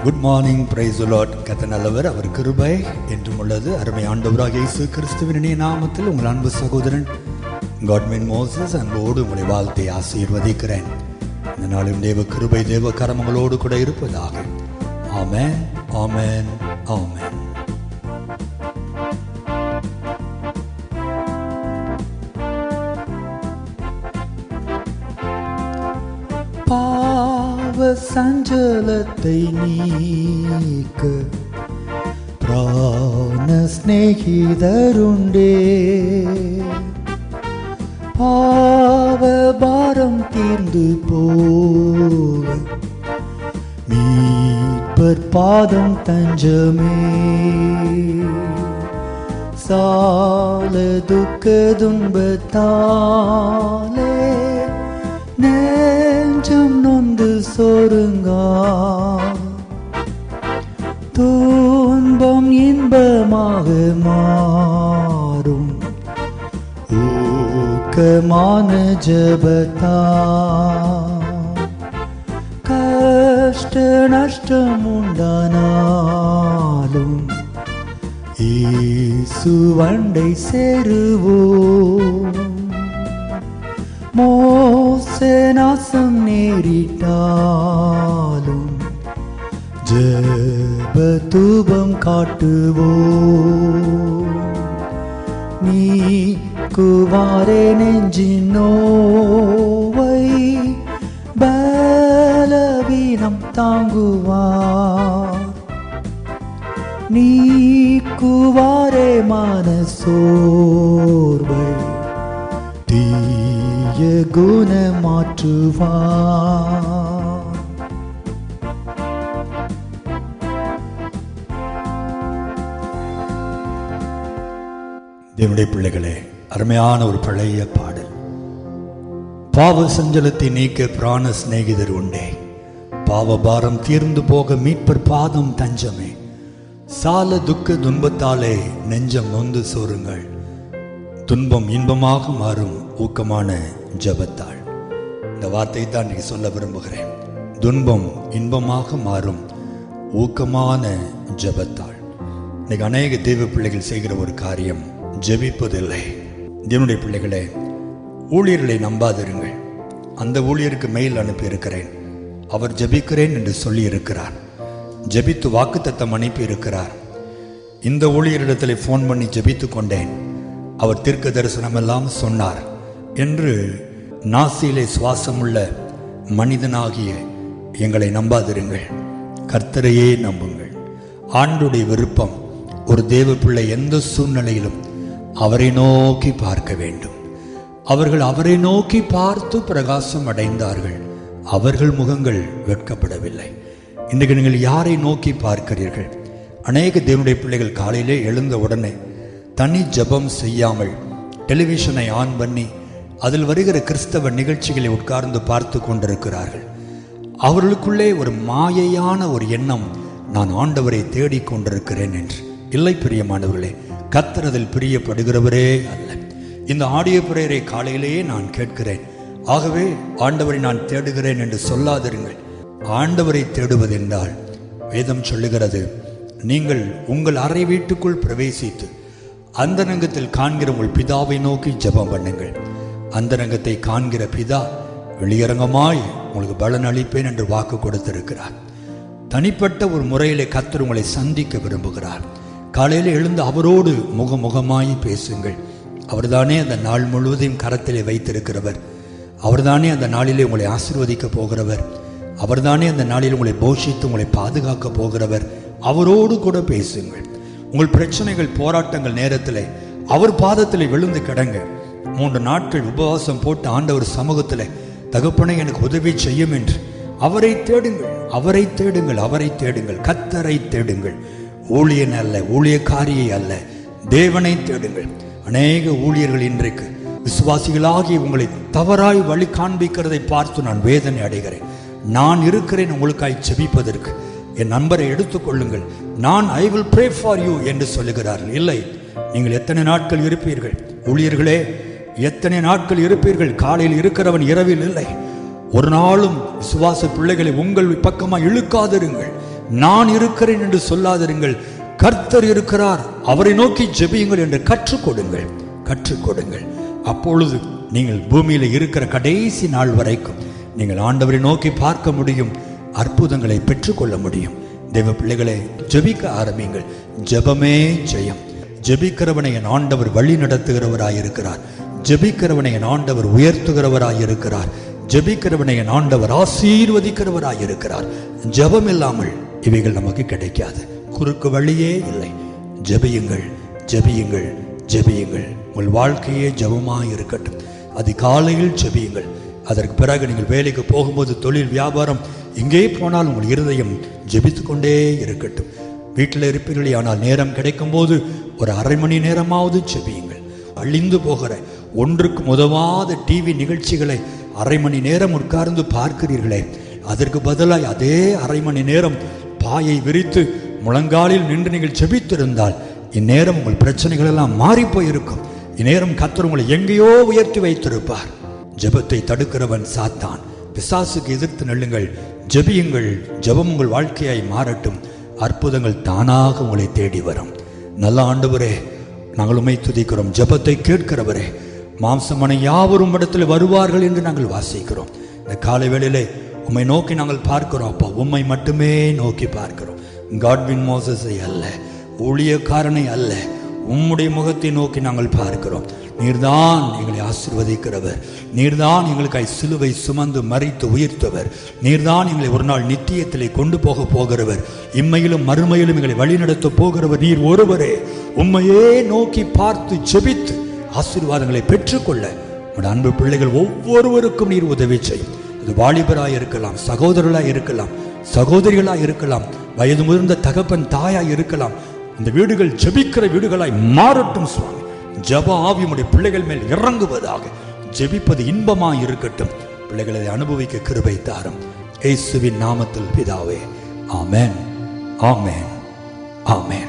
Good morning, praise the Lord. கர்த்தர் நல்லவர், அவர் கிருபை என்றும் உள்ளது. அருமை ஆண்டவராகிய இயேசு கிறிஸ்துவின் இனிய நாமத்தில் உங்கள் அன்பு சகோதரன் காட்மேன் மோசஸ் அன்போடு உங்களை வாழ்த்தை ஆசீர்வதிக்கிறேன். இந்த நாளும் தேவ கிருபை, தேவ கரங்களோடு கூட இருப்பதாக. ஆமென், ஆமென், ஆமென். பாவ சஞ்சலத்தை நீக்க பிராண ஸ்நேகிதருண்டே, பாவ பாரம் தீர்ந்து போக மீட்பர் பாதம் தஞ்சமே. சால துக்க துன்பத்தாலே நெஞ்சம் நொந்து சோருங்கா, துன்பம் இன்பமாக மாறும் ஊக்கமான ஜபத்தா. கஷ்ட நஷ்டம் உண்டானாலும் இயேசுவண்டை சேருவோம். மோசே நாசம் நேரிட்டாலும் ஜெப தூபம் காட்டுவோம். நீக்குவாரே நெஞ்சின் நோவை, பலவீனம் தாங்குவார். நீக்குவாரே மனசோர்வை, தீய குணமாற்றுவார். தேவனுடைய பிள்ளைகளே, அருமையான ஒரு பழைய பாடல். பாவ சஞ்சலத்தை நீக்க பிராண சிநேகிதர் உண்டே, பாவ பாரம் தீர்ந்து போக மீட்பர் பாதம் தஞ்சமே. சால துக்க துன்பத்தாலே நெஞ்சம் நொந்து சோருங்கள், துன்பம் இன்பமாக மாறும் ஊக்கமான ஜபத்தாள். இந்த வார்த்தையை தான் இன்னைக்கு சொல்ல விரும்புகிறேன். துன்பம் இன்பமாக மாறும் ஊக்கமான ஜபத்தாள். இன்னைக்கு அநேக தேவ பிள்ளைகள் செய்கிற ஒரு காரியம், ஜெபிப்பதில்லை. தேவனுடைய பிள்ளைகளே, ஊழியர்களை நம்பாதிருங்கள். அந்த ஊழியருக்கு மெயில் அனுப்பியிருக்கிறேன், அவர் ஜெபிக்கிறேன் என்று சொல்லி இருக்கிறார். ஜெபித்து வாக்குத்தத்தம் அனுப்பி இருக்கிறார். இந்த ஊழியரிடத்தில் ஃபோன் பண்ணி ஜெபித்து கொண்டேன், அவர் தீர்க்க தரிசனமெல்லாம் சொன்னார் என்று நாசியிலே சுவாசமுள்ள மனிதனாகிய எங்களை நம்பாதிருங்கள். கர்த்தரையே நம்புங்கள். ஆண்டுடைய விருப்பம், ஒரு தேவ பிள்ளை எந்த சூழ்நிலையிலும் அவரை நோக்கி பார்க்க வேண்டும். அவர்கள் அவரை நோக்கி பார்த்து பிரகாசம் அடைந்தார்கள், அவர்கள் முகங்கள் வெட்கப்படவில்லை. இன்றைக்கு நீங்கள் யாரை நோக்கி பார்க்கிறீர்கள்? அநேக தேவனுடைய பிள்ளைகள் காலையிலே எழுந்த உடனே தனி ஜபம் செய்யாமல் டெலிவிஷனை ஆன் பண்ணி அதில் வருகிற கிறிஸ்தவ நிகழ்ச்சிகளை உட்கார்ந்து பார்த்து கொண்டிருக்கிறார்கள். அவர்களுக்குள்ளே ஒரு மாயையான ஒரு எண்ணம், நான் ஆண்டவரை தேடிக்கொண்டிருக்கிறேன் என்று. இல்லை பிரியமானவர்களே, கர்த்தர் அதில் பிரியப்படுகிறவரே அல்ல. இந்த ஆடியோ பிரேயரை காலையிலேயே நான் கேட்கிறேன். ஆகவே ஆண்டவரை நான் தேடுகிறேன் என்று சொல்லாதிருங்கள். ஆண்டவரை தேடுவதென்றால் வேதம் சொல்லுகிறது, நீங்கள் உங்கள் அறை வீட்டுக்குள் பிரவேசித்து அந்தரங்கத்தில் காண்கிற உங்கள் பிதாவை நோக்கி ஜெபம் பண்ணுங்கள். அந்தரங்கத்தை காண்கிற பிதா வெளியரங்கமாய் உங்களுக்கு பலன் அளிப்பேன் என்று வாக்கு கொடுத்திருக்கிறார். தனிப்பட்ட ஒரு முறையிலே கர்த்தர் உங்களை சந்திக்க விரும்புகிறார். காலையில் எழுந்து அவரோடு முகமுகமாய் பேசுங்கள். அவர்தானே அந்த நாள் முழுவதையும் கரத்திலே வைத்திருக்கிறவர். அவர்தானே அந்த நாளிலே உங்களை ஆசீர்வதிக்க போகிறவர். அவர்தானே அந்த நாளில் உங்களை போஷித்து உங்களை பாதுகாக்க போகிறவர். அவரோடு கூட பேசுங்கள். உங்கள் பிரச்சனைகள், போராட்டங்கள் நேரத்தில் அவர் பாதத்தில் விழுந்து கிடங்க. 3 நாட்கள் உபவாசம் போட்டு ஆண்டவர் சமூகத்தில், தகப்பனை எனக்கு உதவி செய்யும் என்று அவரை தேடுங்கள். அவரை தேடுங்கள், அவரை தேடுங்கள், கர்த்தரை தேடுங்கள். ஊழியன் அல்ல, ஊழியக்காரியை அல்ல, தேவனை தேடுங்கள். அநேக ஊழியர்கள் இன்றைக்கு விசுவாசிகளாகி உங்களை தவறாய் வழி காண்பிக்கிறதை பார்த்து நான் வேதனை அடைகிறேன். நான் இருக்கிறேன் உங்களுக்காய் ஜெபிப்பதற்கு. என் நம்பரை எடுத்துக்கொள்ளுங்கள். நான் I will pray for you என்று சொல்லுகிறார்கள். இல்லை, நீங்கள் எத்தனை நாட்கள் இருப்பீர்கள்? ஊழியர்களே, எத்தனை நாட்கள் இருப்பீர்கள்? காலையில் இருக்கிறவன் இரவில் இல்லை. ஒரு நாளும் விசுவாச பிள்ளைகளை உங்கள் பக்கமாக இழுக்காதிருங்கள். நான் இருக்கிறேன் என்று சொல்லாதிருங்கள், கர்த்தர் இருக்கிறார், அவரை நோக்கி ஜெபியுங்கள் என்று கற்றுக் கொடுங்கள். அப்பொழுது நீங்கள் பூமியில இருக்கிற கடைசி நாள் வரைக்கும் நீங்கள் ஆண்டவரை நோக்கி பார்க்க முடியும், அற்புதங்களை பெற்றுக்கொள்ள முடியும். தேவ பிள்ளைகளை, ஜெபிக்க ஆரம்பிங்கள். ஜெபமே ஜெயம். ஜெபிக்கிறவனை என் ஆண்டவர் வழி நடத்துகிறவராயிருக்கிறார். ஜெபிக்கிறவனை என் ஆண்டவர் உயர்த்துகிறவராயிருக்கிறார். ஜெபிக்கிறவனை என் ஆண்டவர் ஆசீர்வதிக்கிறவராயிருக்கிறார். ஜெபம் இல்லாமல் இவைகள் நமக்கு கிடைக்காது. குறுக்கு வழியே இல்லை. ஜெபியுங்கள், ஜெபியுங்கள், ஜெபியுங்கள். உங்கள் வாழ்க்கையே ஜெபமாய் இருக்கட்டும். அதிகாலையில் ஜெபியுங்கள். அதற்கு பிறகு நீங்கள் வேலைக்கு போகும்போது, தொழில் வியாபாரம் எங்கே போனால் உங்கள் இருதயம் ஜெபித்து கொண்டே இருக்கட்டும். வீட்டில் இருப்பீர்களே, ஆனால் நேரம் கிடைக்கும் போது ஒரு அரை மணி நேரமாவது ஜெபியுங்கள். அழிந்து போகிற ஒன்றுக்கு உதவாத டிவி நிகழ்ச்சிகளை அரை மணி நேரம் உட்கார்ந்து பார்க்கிறீர்களே, அதற்கு பதிலாக அதே அரை மணி நேரம் பாயை விரித்து முழங்காலில் நின்று நீங்கள் ஜெபித்திருந்தால் இந்நேரம் உங்கள் பிரச்சனைகள் எல்லாம் மாறி போயிருக்கும். இந்நேரம் கர்த்தர் உங்களை எங்கேயோ உயர்த்தி வைத்திருப்பார். ஜெபத்தை தடுக்கிறவன் சாத்தான். பிசாசுக்கு எதிர்த்து நெல்லுங்கள், ஜெபியுங்கள். ஜெபம் உங்கள் வாழ்க்கையாய் மாறட்டும். அற்புதங்கள் தானாக உங்களை தேடி வரும். நல்ல ஆண்டவரே, நாங்கள் உம்மை துதிக்கிறோம். ஜெபத்தை கேட்கிறவரே, மாம்சமான யாவரும் இடத்தில் வருவார்கள் என்று நாங்கள் வாசிக்கிறோம். இந்த காலை வேளையிலே உம்மை நோக்கி நாங்கள் பார்க்கிறோம். அப்பா, உம்மை மட்டுமே நோக்கி பார்க்கிறோம். காட்வின் மோசஸை அல்ல, ஊழியக்காரனை அல்ல, உம்முடைய முகத்தை நோக்கி நாங்கள் பார்க்கிறோம். நீர்தான் எங்களை ஆசீர்வதிக்கிறவர். நீர்தான் எங்களுக்காய் சிலுவை சுமந்து மரித்து உயிர்த்தவர். நீர்தான் எங்களை ஒரு நாள் நித்தியத்திலே கொண்டு போகிறவர். இம்மையிலும் மறுமையிலும் எங்களை வழிநடத்த போகிறவர் நீர் ஒருவரே. உம்மையே நோக்கி பார்த்து ஜெபித்து ஆசீர்வாதங்களை பெற்றுக்கொள்ள உடைய அன்பு பிள்ளைகள் ஒவ்வொருவருக்கும் நீர் உதவி செய்யும். அது வாலிபராய் இருக்கலாம், சகோதரர்களாய் இருக்கலாம், சகோதரிகளாய் இருக்கலாம், வயது முதிர்ந்த தகப்பன் தாயாய் இருக்கலாம். இந்த வீடுகள் ஜெபிக்கிற வீடுகளாய் மாறட்டும் சுவாமி. ஜெப ஆவி உம்முடைய பிள்ளைகள் மேல் இறங்குவதாக. ஜெபிப்பது இன்பமாய் இருக்கட்டும். பிள்ளைகளை அனுபவிக்க கிருபை தாரும். இயேசுவின் நாமத்தில் பிதாவே, ஆமென், ஆமென், ஆமென்.